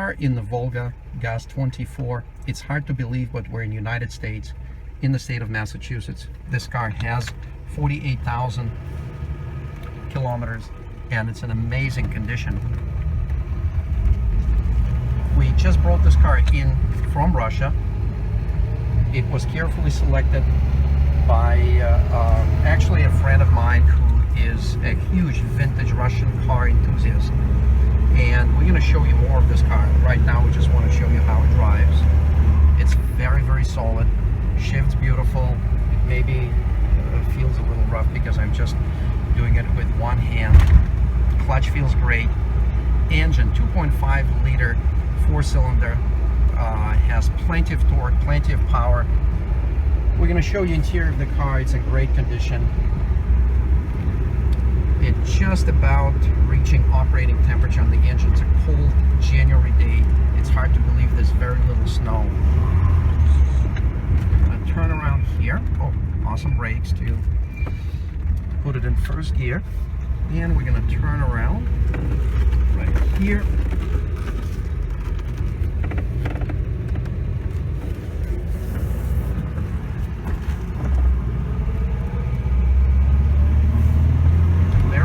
car in the Volga GAZ 24. It's hard to believe, but we're in the United States, in the state of Massachusetts. This car has 48,000 kilometers, and it's in amazing condition. We just brought this car in from Russia. It was carefully selected by actually a friend of mine who is a huge vintage Russian car enthusiast. And we're going to show you more of this car. Right now we just want to show you how it drives. It's very, very solid. Shifts beautiful. Maybe feels a little rough because I'm just doing it with one hand. Clutch feels great. Engine, 2.5 liter, 4-cylinder, has plenty of torque, plenty of power. We're going to show you interior of the car. It's in great condition. It's just about reaching operating temperature on the engine. It's a cold January day. It's hard to believe there's very little snow. I'm going to turn around here. Oh, awesome brakes to put it in first gear. And we're going to turn around right here.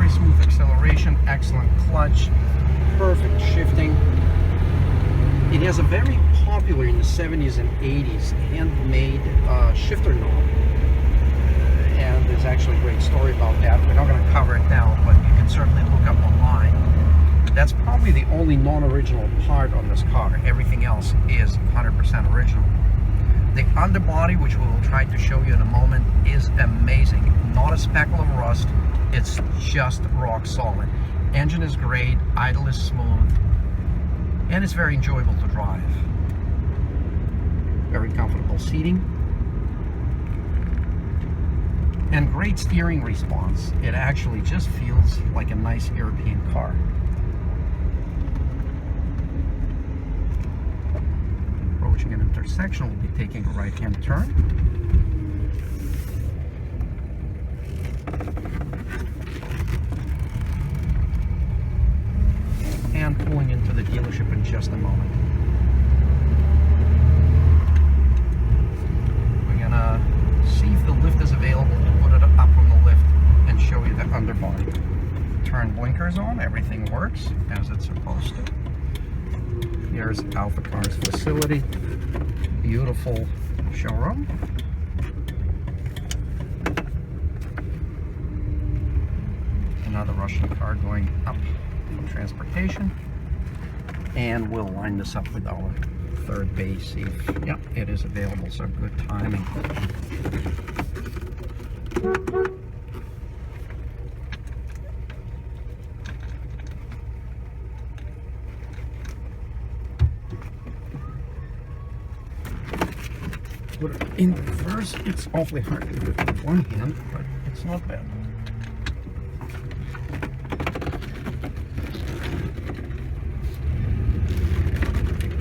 Smooth acceleration, excellent clutch, perfect shifting. It has a very popular in the 70s and 80s handmade shifter knob, and there's actually a great story about that. We're not going to cover it now, but you can certainly look up online. That's probably the only non-original part on this car. Everything else is 100% original. The underbody, which we will try to show you in a moment, is amazing. Not a speckle of rust. It's just rock solid. Engine is great, idle is smooth, and it's very enjoyable to drive. Very comfortable seating. And great steering response. It actually just feels like a nice European car. Approaching an intersection, we'll be taking a right-hand turn. And pulling into the dealership in just a moment. We're gonna see if the lift is available to put it up on the lift and show you the underbody. Turn blinkers on, everything works as it's supposed to. Here's AlphaCars facility. Beautiful showroom. Another Russian car going up for transportation. And we'll line this up with our third bay, see if, yeah, it is available, so good timing. Put it in reverse. It's awfully hard to do it with one hand, but it's not bad.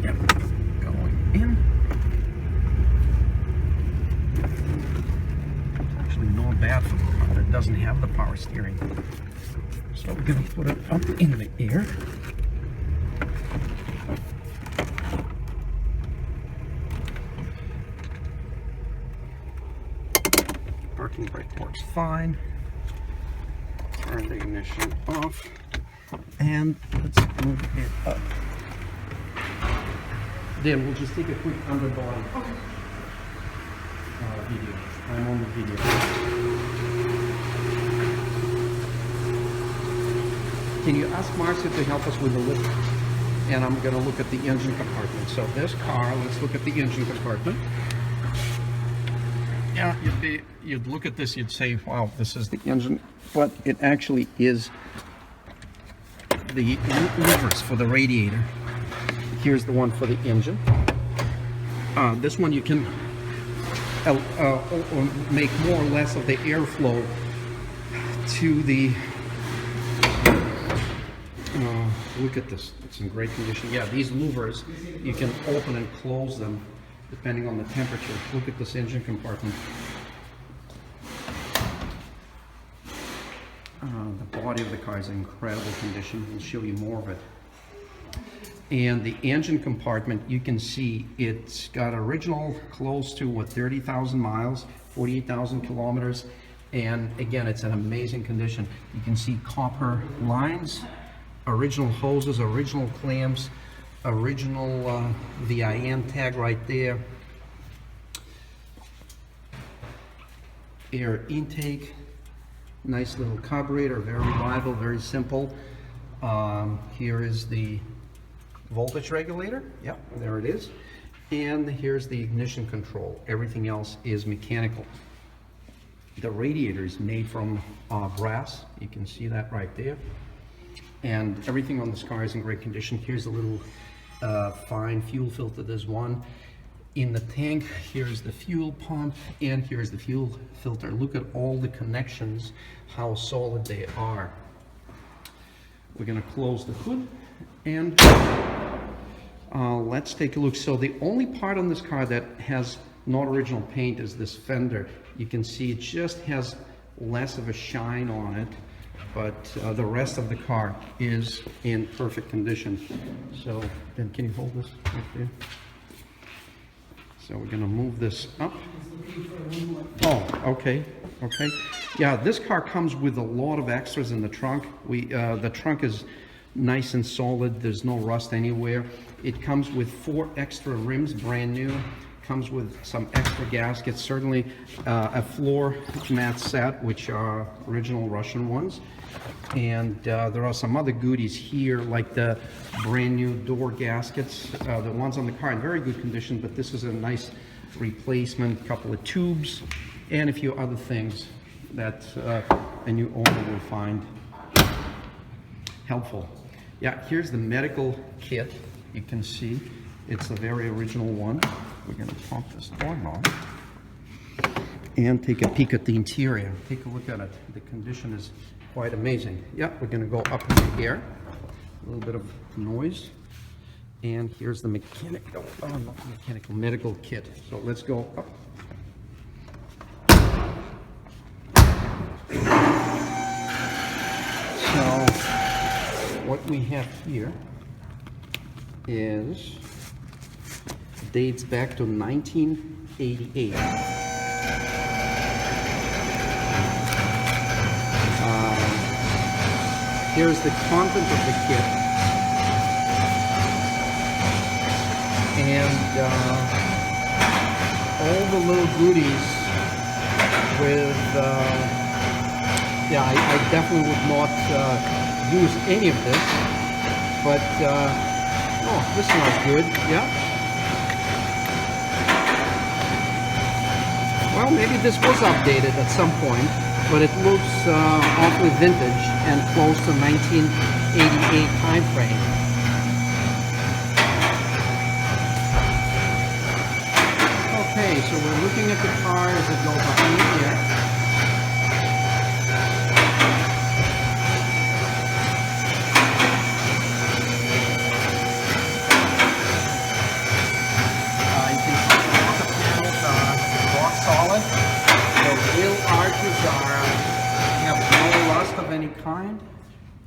Yep, going in. It's actually not bad for the car that doesn't have the power steering. So we're going to put it up in the air. Parking brake works fine. Turn the ignition off, and let's move it up. Then we'll just take a quick underbody video. I'm on the video. Can you ask Marcia to help us with the lift? And I'm going to look at the engine compartment. So this car, let's look at the engine compartment. Yeah, you'd look at this, you'd say, wow, this is the engine, but it actually is the levers for the radiator. Here's the one for the engine. This one you can make more or less of the airflow to the, look at this, it's in great condition. Yeah, these louvers, you can open and close them depending on the temperature. Look at this engine compartment. The body of the car is in incredible condition. We'll show you more of it. And the engine compartment, you can see it's got original close to what, 30,000 miles, 48,000 kilometers. And again, it's in amazing condition. You can see copper lines, original hoses, original clamps, original VIN tag right there. Air intake, nice little carburetor, very reliable, very simple. Here is the voltage regulator. Yep, there it is. And here's the ignition control. Everything else is mechanical. The radiator is made from brass. You can see that right there. And everything on this car is in great condition. Here's a little fine fuel filter. There's one in the tank. Here's the fuel pump, and here's the fuel filter. Look at all the connections, how solid they are. We're going to close the hood and let's take a look. So the only part on this car that has not original paint is this fender. You can see it just has less of a shine on it, but the rest of the car is in perfect condition. So then, can you hold this right there? So we're going to move this up. Oh, okay, okay. Yeah, this car comes with a lot of extras in the trunk. The trunk is nice and solid. There's no rust anywhere. It comes with 4 extra rims, brand new. Comes with some extra gaskets, certainly a floor mat set, which are original Russian ones. And there are some other goodies here, like the brand new door gaskets. The ones on the car in very good condition, but this is a nice replacement, couple of tubes, and a few other things that a new owner will find helpful. Yeah, here's the medical kit. You can see it's a very original one. We're going to pop this door on and take a peek at the interior. Take a look at it. The condition is quite amazing. Yeah, we're going to go up in the air. A little bit of noise. And here's the mechanical, medical kit. So let's go up. So what we have here is dates back to 1988. Here's the content of the kit, and all the little goodies with, yeah, I definitely would not use any of this, but, oh, this smells good, yeah. Well, maybe this was updated at some point, but it looks awfully vintage and close to 1988 time frame. Okay, so we're looking at the car as it goes behind here. Solid. The wheel arches have no rust of any kind,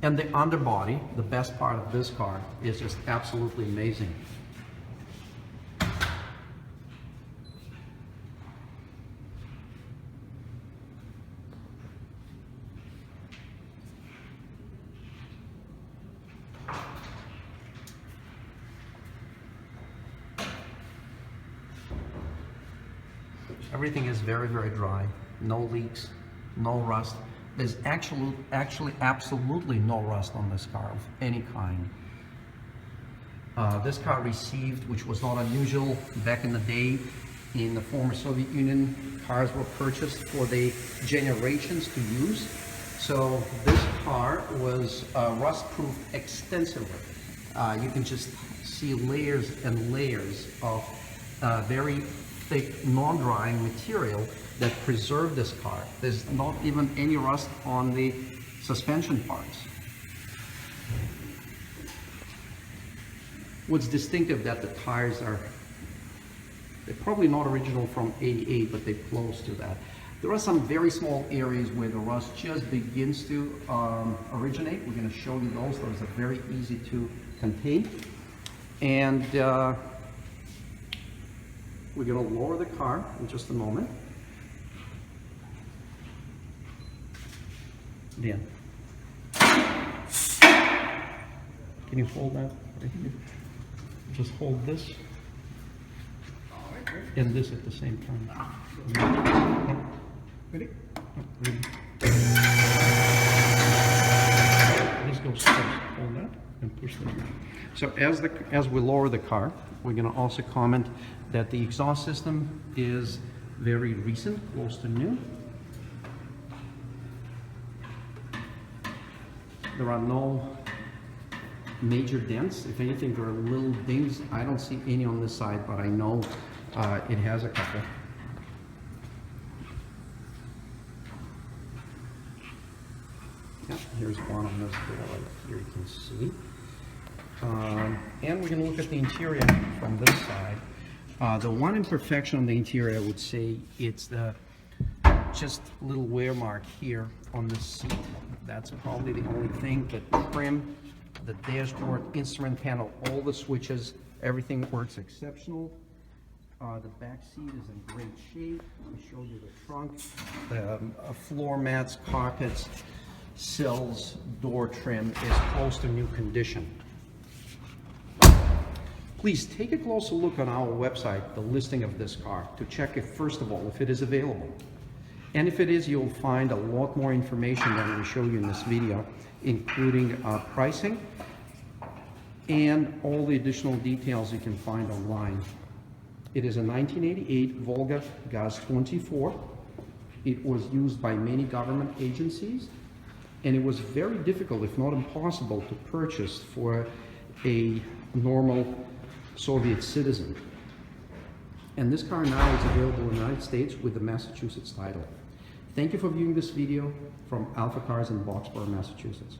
and the underbody, the best part of this car, is just absolutely amazing. Everything is very, very dry. No leaks, no rust. There's actually absolutely no rust on this car of any kind. This car received, which was not unusual back in the day, in the former Soviet Union, cars were purchased for the generations to use. So this car was rust-proof extensively. You can just see layers and layers of very thick, non-drying material that preserved this car. There's not even any rust on the suspension parts. What's distinctive that the tires are, they're probably not original from '88, but they're close to that. There are some very small areas where the rust just begins to originate. We're going to show you those. Those are very easy to contain. And we're going to lower the car in just a moment. Dan, can you hold that right here? Just hold this and this at the same time. Ready? Ready. This goes first. Hold that and push that. So as we lower the car, we're going to also comment that the exhaust system is very recent, close to new. There are no major dents. If anything, there are little dings. I don't see any on this side, but I know it has a couple. Yeah, here's one on this door right here, you can see. And we're going to look at the interior from this side. The one imperfection on the interior, I would say, it's the just little wear mark here on the seat. That's probably the only thing. The trim, the dashboard, instrument panel, all the switches, everything works exceptional. The back seat is in great shape. I showed you the trunk, the floor mats, carpets, sills, door trim is close to new condition. Please take a closer look on our website, the listing of this car, to check if, first of all, if it is available. And if it is, you'll find a lot more information than we show you in this video, including pricing and all the additional details you can find online. It is a 1988 Volga GAZ 24. It was used by many government agencies, and it was very difficult, if not impossible, to purchase for a normal Soviet citizen. And this car now is available in the United States with the Massachusetts title. Thank you for viewing this video from AlphaCars in Boxborough, Massachusetts.